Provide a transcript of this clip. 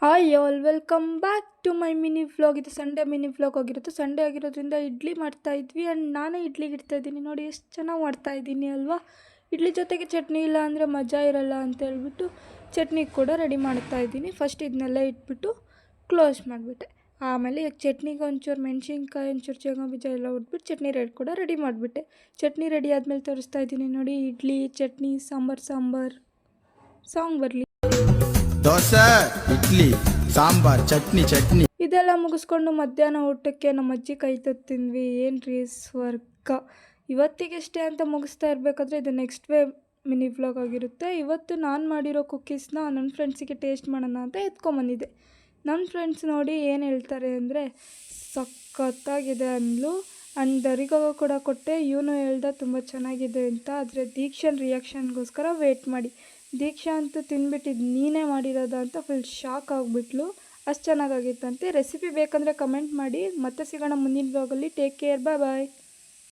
Hi all welcome back to my mini vlog. ಇದು Sunday mini vlog ಆಗಿರುತ್ತೆ. Sunday ಆಗಿರೋದ್ರಿಂದ ಇಡ್ಲಿ ಮಾಡ್ತಾಯಿದ್ವಿ ಆ್ಯಂಡ್ ನಾನೇ ಇಡ್ಲಿಗೆ ಇಡ್ತಾಯಿದ್ದೀನಿ. ನೋಡಿ ಎಷ್ಟು ಚೆನ್ನಾಗಿ ಮಾಡ್ತಾಯಿದ್ದೀನಿ ಅಲ್ವಾ. ಇಡ್ಲಿ ಜೊತೆಗೆ ಚಟ್ನಿ ಇಲ್ಲ ಅಂದರೆ ಮಜಾ ಇರಲ್ಲ ಅಂತ ಹೇಳ್ಬಿಟ್ಟು ಚಟ್ನಿ ಕೂಡ ರೆಡಿ ಮಾಡ್ತಾಯಿದ್ದೀನಿ. ಫಸ್ಟ್ ಇದನ್ನೆಲ್ಲ ಇಟ್ಬಿಟ್ಟು ಕ್ಲೋಸ್ ಮಾಡಿಬಿಟ್ಟೆ. ಆಮೇಲೆ ಚಟ್ನಿಗೆ ಒಂಚೂರು ಮೆಣಸಿನ್ಕಾಯಿ, ಒಂಚೂರು ಶೇಂಗಾ ಬೀಜ ಎಲ್ಲ ಉಟ್ಬಿಟ್ಟು ಚಟ್ನಿ ಕೂಡ ರೆಡಿ ಮಾಡಿಬಿಟ್ಟೆ. ಚಟ್ನಿ ರೆಡಿ ಆದಮೇಲೆ ತೋರಿಸ್ತಾ ಇದ್ದೀನಿ ನೋಡಿ. ಇಡ್ಲಿ, ಚಟ್ನಿ, ಸಾಂಗ್ ಬರಲಿ. ದೋಸೆ, ಇಡ್ಲಿ, ಸಾಂಬಾರ್, ಚಟ್ನಿ ಇದೆಲ್ಲ ಮುಗಿಸ್ಕೊಂಡು ಮಧ್ಯಾಹ್ನ ಊಟಕ್ಕೆ ನಮ್ಮ ಅಜ್ಜಿ ಕೈ ತಿಂದ್ವಿ. ಏನ್ರಿ ಸ್ವರ್ಗ. ಇವತ್ತಿಗಷ್ಟೇ ಅಂತ ಮುಗಿಸ್ತಾ ಇರಬೇಕಾದ್ರೆ ಇದು ನೆಕ್ಸ್ಟ್ ಮಿನಿ ವ್ಲಾಗ್ ಆಗಿರುತ್ತೆ. ಇವತ್ತು ನಾನು ಮಾಡಿರೋ ಕುಕ್ಕೀಸ್ನ ನನ್ನ ಫ್ರೆಂಡ್ಸಿಗೆ ಟೇಸ್ಟ್ ಮಾಡೋಣ ಅಂತ ಎತ್ಕೊಂಬಂದಿದ್ದೆ. ನನ್ನ ಫ್ರೆಂಡ್ಸ್ ನೋಡಿ ಏನು ಹೇಳ್ತಾರೆ ಅಂದರೆ ಸಖತ್ತಾಗಿದೆ ಅಂದ್ಲು. ಆ್ಯಂಡ್ ದರಿಗ ಕೂಡ ಕೊಟ್ಟೆ. ಇವನು ಹೇಳ್ದ ತುಂಬ ಚೆನ್ನಾಗಿದೆ ಅಂತ. ಆದರೆ ದೀಕ್ಷನ್ ರಿಯಾಕ್ಷನ್ಗೋಸ್ಕರ ವೇಟ್ ಮಾಡಿ. ದೀಕ್ಷಾ ಅಂತೂ ತಿಂದ್ಬಿಟ್ಟಿದ್ದು ನೀನೇ ಮಾಡಿರೋದ ಅಂತ ಫುಲ್ ಶಾಕ್ ಆಗಿಬಿಟ್ಲು. ಅಷ್ಟು ಚೆನ್ನಾಗಾಗಿತ್ತಂತೆ. ರೆಸಿಪಿ ಬೇಕಂದರೆ ಕಮೆಂಟ್ ಮಾಡಿ. ಮತ್ತೆ ಸಿಗೋಣ ಮುಂದಿನ ವ್ಲಾಗಲ್ಲಿ. ಟೇಕ್ ಕೇರ್, ಬಾಯ್.